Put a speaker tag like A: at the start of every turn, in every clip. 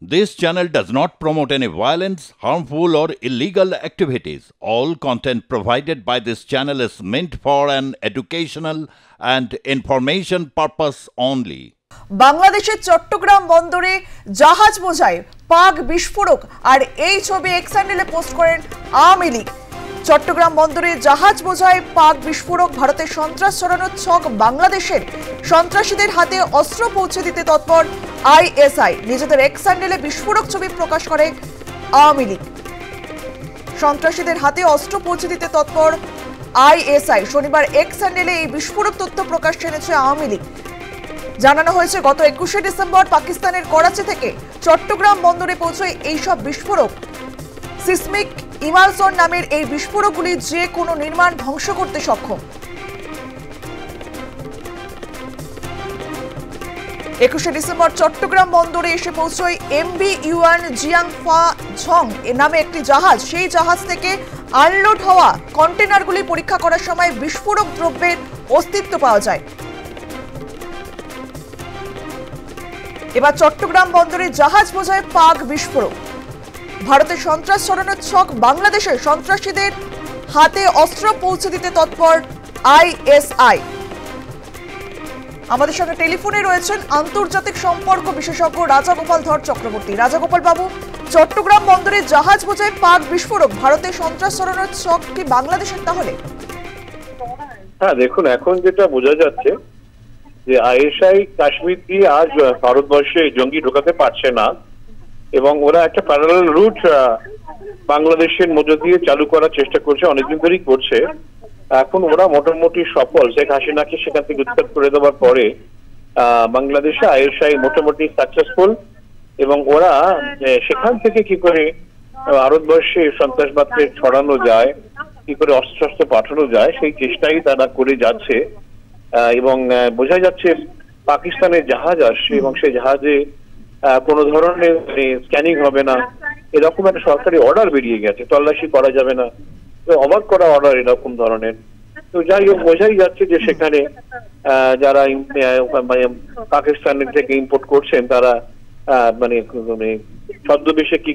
A: This channel does not promote any violence, harmful, or illegal activities. All content provided by this channel is meant for an educational and information purpose only.
B: বাংলাদেশের চট্টগ্রাম বন্দরে জাহাজ বোঝাই পাক বিস্ফোরক আর এই ছবি x হ্যান্ডেলে পোস্ট করেন আওয়ামী লীগ। চট্টগ্রাম বন্দরে জাহাজ বোঝাই পাক বিস্ফোরক, ভারতের সন্ত্রাস ছড়ানোর ছক বাংলাদেশের সন্ত্রাসীদের হাতে অস্ত্র পৌঁছে দিতে তৎপর আইএসআই। নিজেদের এক্স হ্যান্ডেলে বিস্ফোরক ছবি প্রকাশ করে আওয়ামী লীগ। সন্ত্রাসীদের হাতে অস্ত্র পৌঁছে দিতে তৎপর আইএসআই। শনিবার এক্স হ্যান্ডেলে এই বিস্ফোরক তথ্য প্রকাশ এনেছে আওয়ামী লীগ। জানানো হয়েছে গত 21শে ডিসেম্বর পাকিস্তানের করাচি থেকে চট্টগ্রাম বন্দরে পৌঁছয় এইসব বিস্ফোরক। সিসমিক ইমালসন নামের এই বিস্ফোরকগুলি যে কোনো নির্মাণ ধ্বংস করতে সক্ষম। 21শে ডিসেম্বর চট্টগ্রাম বন্দরে এসে পৌঁছয় এমবি ইউয়ান জিয়াংফা ঝং নামে একটি জাহাজ। সেই জাহাজ থেকে আনলোড হওয়া কন্টেনারগুলি পরীক্ষা করার সময় বিস্ফোরক দ্রব্যের অস্তিত্ব পাওয়া যায়। এবার চট্টগ্রাম বন্দরে জাহাজ বোঝায় পাক বিস্ফোরক। ভারতের সন্ত্রাস ছড়ানোর ছক বাংলাদেশের সন্ত্রাসীদের হাতে অস্ত্র পৌঁছে দিতে তৎপর আইএসআই। আমাদের সঙ্গে টেলিফোনে রয়েছেন আন্তর্জাতিক সম্পর্ক বিশেষজ্ঞ রাজাগোপাল ধর চক্রবর্তী। রাজাগোপাল বাবু, চট্টগ্রাম বন্দরে জাহাজ বোঝায় পাক বিস্ফোরক, ভারতের সন্ত্রাস ছড়ানোর ছক কি বাংলাদেশের তাহলে?
C: হ্যাঁ, দেখুন, এখন যেটা বোঝা যাচ্ছে যে আইএসআই কাশ্মীর দিয়ে আজ ভারতবর্ষে জঙ্গি ঢোকাতে পারছে না এবং ওরা একটা প্যারালাল রুট বাংলাদেশের মধ্য দিয়ে চালু করার চেষ্টা করছে, অনেকদিন ধরেই করছে। এখন ওরা মোটামুটি সফল। শেখ হাসিনাকে সেখান থেকে উৎখাত করে দেওয়ার পরে বাংলাদেশে আইএসআই মোটামুটি সাকসেসফুল এবং ওরা সেখান থেকে কি করে ভারতবর্ষে সন্ত্রাসবাদকে ছড়ানো যায়, কি করে অস্ত্র পাঠানো যায়, সেই চেষ্টাই তারা করে যাচ্ছে। এবং বোঝা যাচ্ছে পাকিস্তানের জাহাজ আসছে এবং সেই জাহাজে কোনো ধরনের স্ক্যানিং হবে না, এরকম একটা সরকারি অর্ডার বেরিয়ে গেছে। তল্লাশি করা যাবে না, অবাক করা অর্ডার এরকম ধরনের। তো যাই হোক, বোঝাই যাচ্ছে যে সেখানে যারা পাকিস্তানের থেকে ইম্পোর্ট করছেন তারা মানে ছদ্মবেশে কি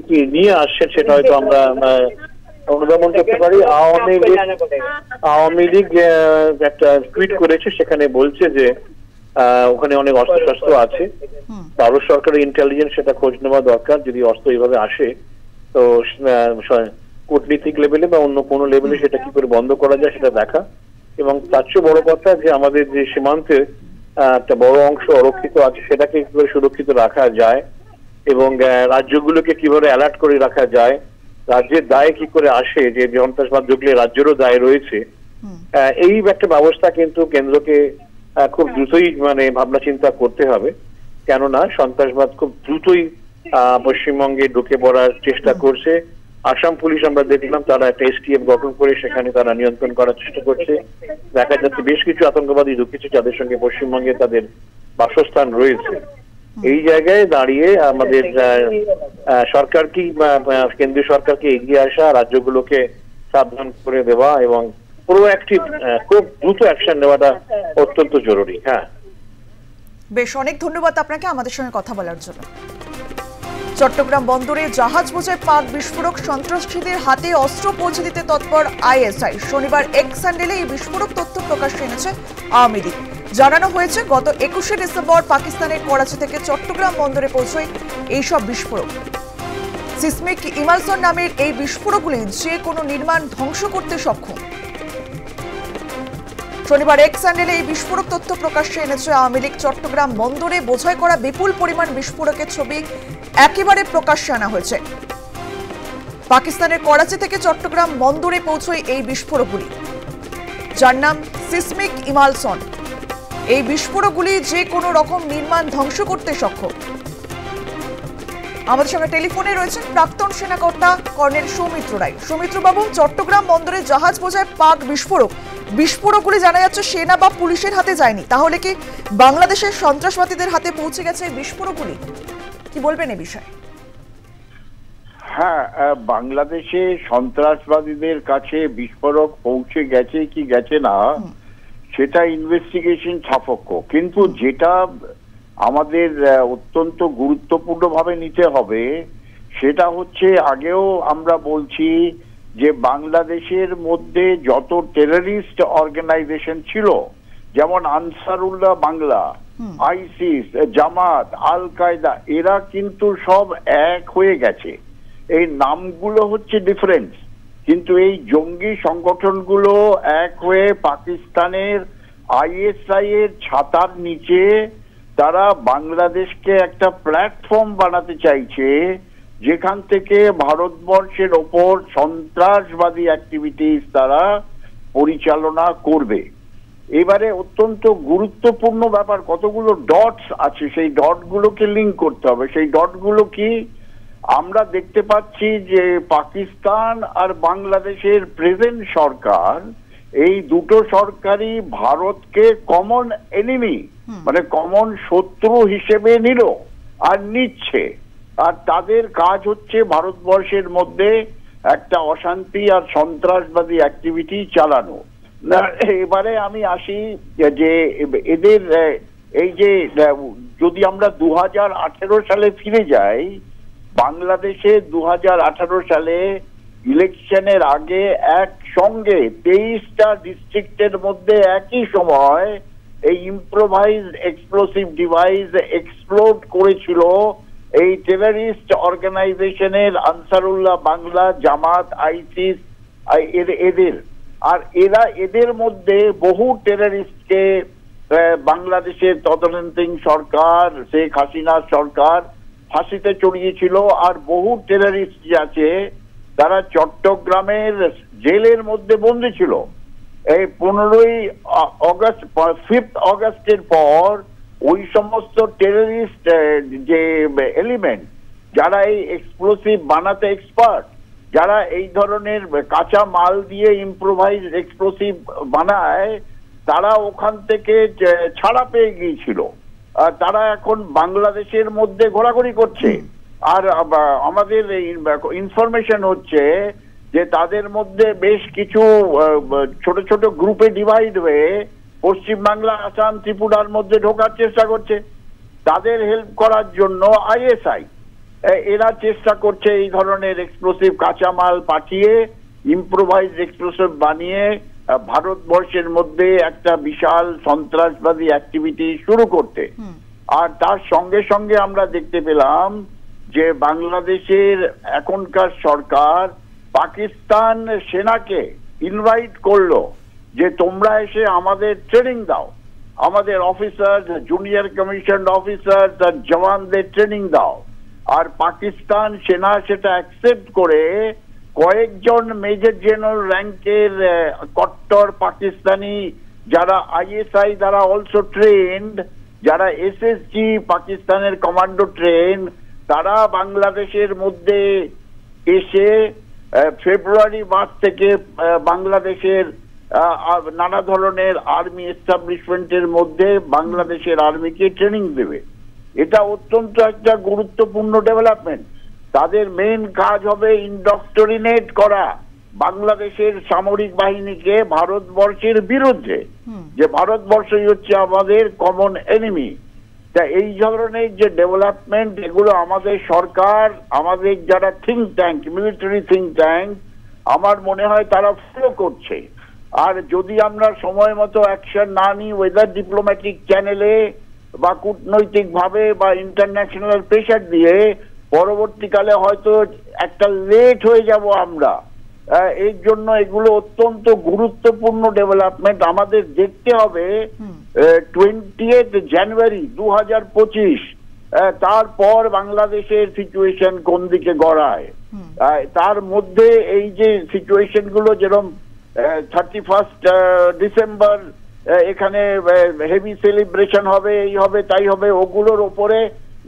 C: কি নিয়ে আসছেন সেটা হয়তো আমরা অনুধাবন করতে পারি। আওয়ামী লীগ একটা টুইট করেছে, সেখানে বলছে যে ওখানে অনেক অস্ত্র আছে। ভারত সরকারের ইন্টেলিজেন্স সেটা খোঁজ নেওয়া দরকার। যদি অস্ত্র এইভাবে আসে তো কূটনীতিক লেভেলে বা অন্য কোনো লেভেলে সেটা কি করে বন্ধ করা যায় সেটা দেখা। এবং তার চেয়ে বড় কথা যে আমাদের যে সীমান্তে একটা বড় অংশ অরক্ষিত আছে সেটাকে কিভাবে সুরক্ষিত রাখা যায় এবং রাজ্যগুলোকে কিভাবে অ্যালার্ট করে রাখা যায়, রাজ্যের দায় কি করে আসে, যে সন্ত্রাসবাদ ঢুকলে রাজ্যেরও দায় রয়েছে। এই একটা ব্যবস্থা কিন্তু কেন্দ্রকে খুব দ্রুতই ভাবনা চিন্তা করতে হবে, কেননা সন্ত্রাসবাদ খুব দ্রুতই পশ্চিমবঙ্গে ঢুকে পড়ার চেষ্টা করছে। আসাম পুলিশ আমরা দেখলাম তারা একটা এসটিএফ গঠন করে সেখানে তারা নিয়ন্ত্রণ করার চেষ্টা করছে। দেখা যাচ্ছে বেশ কিছু আতঙ্কবাদী ঢুকেছে যাদের সঙ্গে পশ্চিমবঙ্গে তাদের বাসস্থান রয়েছে। এই জায়গায় দাঁড়িয়ে আমাদের সরকারকে কেন্দ্রীয় সরকারকে এগিয়ে আসা, রাজ্যগুলোকে সাবধান করে দেওয়া এবং প্রোঅ্যাক্টিভ খুব দ্রুত অ্যাকশন নেওয়াটা অত্যন্ত জরুরি। হ্যাঁ,
B: বেশ, অনেক ধন্যবাদ আপনাকে আমাদের সঙ্গে কথা বলার জন্য। চট্টগ্রাম বন্দরে জাহাজ বোঝায় পাক বিস্ফোরক, সন্ত্রাসীদের হাতে অস্ত্র পৌঁছে দিতে তৎপর আইএসআই। শনিবার এক্স হ্যান্ডেলে এই বিস্ফোরক তথ্য প্রকাশ এনেছে আওয়ামী লীগ। জানানো হয়েছে গত 21শে ডিসেম্বর পাকিস্তানের করাচি থেকে চট্টগ্রাম বন্দরে পৌঁছয় এইসব বিস্ফোরক। সিসমিক ইমালসন নামের এই বিস্ফোরকগুলি যে কোনো নির্মাণ ধ্বংস করতে সক্ষম। শনিবার এক্স হ্যান্ডেলে এই বিস্ফোরক তথ্য প্রকাশ্যে এনেছে আওয়ামী লীগ। চট্টগ্রাম বন্দরে বোঝাই করা বিপুল পরিমাণ বিস্ফোরকের ছবি একেবারে প্রকাশ্যে আনা হয়েছে। পাকিস্তানের করাচি থেকে চট্টগ্রাম বন্দরে পৌঁছয় এই বিস্ফোরকগুলি, যার নাম সিসমিক ইমালসন। এই বিস্ফোরকগুলি যে কোনো রকম নির্মাণ ধ্বংস করতে সক্ষম। আমাদের সঙ্গে টেলিফোনে রয়েছেন প্রাক্তন সেনাকর্তা কর্নেল সৌমিত্র রায়। সৌমিত্র বাবু, চট্টগ্রাম বন্দরে জাহাজ বোঝায় পাক বিস্ফোরকগুলি জানা যাচ্ছে সেনা বা পুলিশের হাতে যায়নি, তাহলে কি বাংলাদেশের সন্ত্রাসবাদীদের হাতে পৌঁছে গেছে এই বিস্ফোরকগুলি? কি বলবেন এই বিষয়ে?
D: হ্যাঁ, বাংলাদেশে সন্ত্রাসবাদীদের কাছে বিস্ফোরক পৌঁছে গেছে কি গেছে না সেটা ইনভেস্টিগেশন সাপেক্ষ, কিন্তু যেটা আমাদের অত্যন্ত গুরুত্বপূর্ণভাবে নিতে হবে, সেটা হচ্ছে আগেও আমরা বলছি যে বাংলাদেশের মধ্যে যত টেররিস্ট অর্গানাইজেশন ছিল, যেমন আনসারুল্লাহ বাংলা, আইসিস, জামাত, আল কায়দা, এরা কিন্তু সব এক হয়ে গেছে। এই নামগুলো হচ্ছে ডিফারেন্স, কিন্তু এই জঙ্গি সংগঠনগুলো এক হয়ে পাকিস্তানের আইএসআই এর ছাতার নিচে তারা বাংলাদেশকে একটা প্ল্যাটফর্ম বানাতে চাইছে, যেখান থেকে ভারতবর্ষের ওপর সন্ত্রাসবাদী অ্যাক্টিভিটিস তারা পরিচালনা করবে। এবারে অত্যন্ত গুরুত্বপূর্ণ ব্যাপার, কতগুলো ডটস আছে, সেই ডটগুলোকে লিঙ্ক করতে হবে। সেই ডটগুলো কি? আমরা দেখতে পাচ্ছি যে পাকিস্তান আর বাংলাদেশের প্রেজেন্ট সরকার, এই দুটো সরকারই ভারতকে কমন এনিমি, মানে কমন শত্রু হিসেবে নিল আর নিচ্ছে। আর তাদের কাজ হচ্ছে ভারতবর্ষের মধ্যে একটা অশান্তি আর সন্ত্রাসবাদী অ্যাক্টিভিটি চালানো। এবারে আমি আসি যে এদের এই যে যদি আমরা 2018 সালে ফিরে যাই, বাংলাদেশে 2018 সালে ইলেকশনের আগে একসঙ্গে 23টা ডিস্ট্রিক্টের মধ্যে একই সময় এই ইম্প্রোভাইজড এক্সপ্লোসিভ ডিভাইস এক্সপ্লোড করেছিল এই টেররিস্ট অর্গানাইজেশনের আনসারুল্লাহ বাংলা, জামাত, আইসিস এদের। আর এদের মধ্যে বহু টেররিস্টকে বাংলাদেশের তদানীন্তন সরকার, শেখ হাসিনার সরকার ফাঁসিতে চড়িয়েছিল। আর বহু টেররিস্ট আছে তারা চট্টগ্রামের জেলের মধ্যে বন্দী ছিল। এই 15ই অগস্ট, 5th অগস্টের পর ওই সমস্ত টেররিস্ট যে এলিমেন্ট, যারা এই এক্সপ্লোসিভ বানাতে এক্সপার্ট, যারা এই ধরনের কাঁচা মাল দিয়ে ইম্প্রোভাইজ এক্সপ্লোসিভ বানায়, তারা ওখান থেকে ছাড়া পেয়ে গিয়েছিল। তারা এখন বাংলাদেশের মধ্যে ঘোরাঘুরি করছে। আর আমাদের ইনফরমেশন হচ্ছে যে তাদের মধ্যে বেশ কিছু ছোট ছোট গ্রুপে ডিভাইড হয়ে পশ্চিমবাংলা, আসাম, ত্রিপুরার মধ্যে ঢোকার চেষ্টা করছে। তাদের হেল্প করার জন্য আইএসআই এরা চেষ্টা করছে এই ধরনের এক্সপ্লোসিভ কাঁচামাল পাঠিয়ে ইম্প্রোভাইজ এক্সপ্লোসিভ বানিয়ে ভারতবর্ষের মধ্যে একটা বিশাল সন্ত্রাসবাদী অ্যাক্টিভিটি শুরু করতে। আর তার সঙ্গে সঙ্গে আমরা দেখতে পেলাম যে বাংলাদেশের এখনকার সরকার পাকিস্তান সেনাকে ইনভাইট করলো যে তোমরা এসে আমাদের ট্রেনিং দাও, আমাদের অফিসার, জুনিয়র কমিশন অফিসার আর জওয়ানদের ট্রেনিং দাও। আর পাকিস্তান সেনা সেটা অ্যাকসেপ্ট করে কয়েকজন মেজর জেনারেল র্যাঙ্কের কট্টর পাকিস্তানি, যারা আইএসআই দ্বারা অলসো ট্রেন্ড, যারা এসএসজি পাকিস্তানের কমান্ডো ট্রেন, তারা বাংলাদেশের মধ্যে এসে ফেব্রুয়ারি মাস থেকে বাংলাদেশের নানা ধরনের আর্মি এস্টাবলিশমেন্টের মধ্যে বাংলাদেশের আর্মিকে ট্রেনিং দেবে। এটা অত্যন্ত একটা গুরুত্বপূর্ণ ডেভেলপমেন্ট। তাদের মেইন কাজ হবে ইন্ডক্ট্রিনেট করা বাংলাদেশের সামরিক বাহিনীকে ভারতবর্ষের বিরুদ্ধে, যে ভারতবর্ষই হচ্ছে আমাদের কমন এনিমি। তা এই ধরনের যে ডেভেলপমেন্ট, এগুলো আমাদের সরকার, আমাদের যারা think tank, military think tank, আমার মনে হয় তারা ফলো করছে। আর যদি আমরা সময় মতো অ্যাকশন না নিই, ওয়েদার ডিপ্লোম্যাটিক চ্যানেলে বা কূটনৈতিক ভাবে বা ইন্টারন্যাশনাল প্রেশার দিয়ে, পরবর্তীকালে হয়তো একটা লেট হয়ে যাব আমরা। এর জন্য এগুলো অত্যন্ত গুরুত্বপূর্ণ ডেভেলপমেন্ট। আমাদের দেখতে হবে 20th জানুয়ারি 2025 তারপর বাংলাদেশের সিচুয়েশন কোন দিকে গড়ায়। তার মধ্যে এই যে সিচুয়েশন গুলো, যেরকম 31st ডিসেম্বর এখানে হেভি সেলিব্রেশন হবে, এই হবে তাই হবে, ওগুলোর ওপরে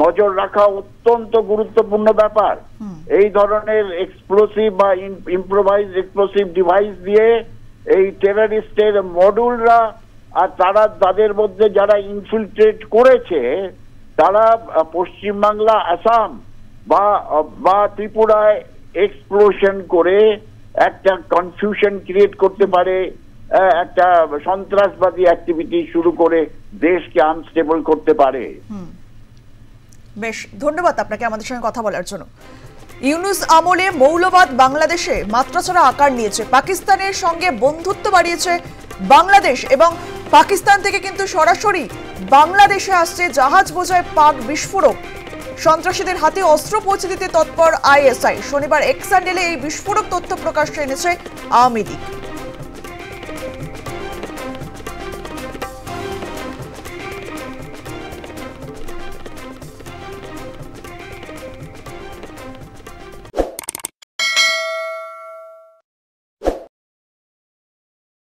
D: নজর রাখা অত্যন্ত গুরুত্বপূর্ণ ব্যাপার। এই ধরনের এক্সপ্লোসিভ বা ইম্প্রোভাইজ এক্সপ্লোসিভ ডিভাইস দিয়ে এই টেররিস্টের মডুলরা আর তারা তাদের মধ্যে যারা ইনফিলট্রেট করেছে, তারা পশ্চিমবাংলা, আসাম বা ত্রিপুরায় এক্সপ্লোশন করে একটা কনফিউশন ক্রিয়েট করতে পারে, একটা সন্ত্রাসবাদী অ্যাক্টিভিটি শুরু করে দেশকে আনস্টেবল করতে পারে।
B: বেশ, ধন্যবাদ আপনাকে আমাদের সঙ্গে কথা বলার জন্য। ইউনূস আমলে মৌলবাদ বাংলাদেশে মাত্রাছাড়া আকার নিয়েছে, পাকিস্তানের সঙ্গে বন্ধুত্ব বাড়িয়েছে বাংলাদেশ এবং পাকিস্তান থেকে কিন্তু সরাসরি বাংলাদেশে আসছে জাহাজ বোঝায় পাক বিস্ফোরক। সন্ত্রাসীদের হাতে অস্ত্র পৌঁছে দিতে তৎপর আইএসআই। শনিবার এক্স হ্যান্ডেলে এই বিস্ফোরক তথ্য প্রকাশ্যে এনেছে আওয়ামী লীগ।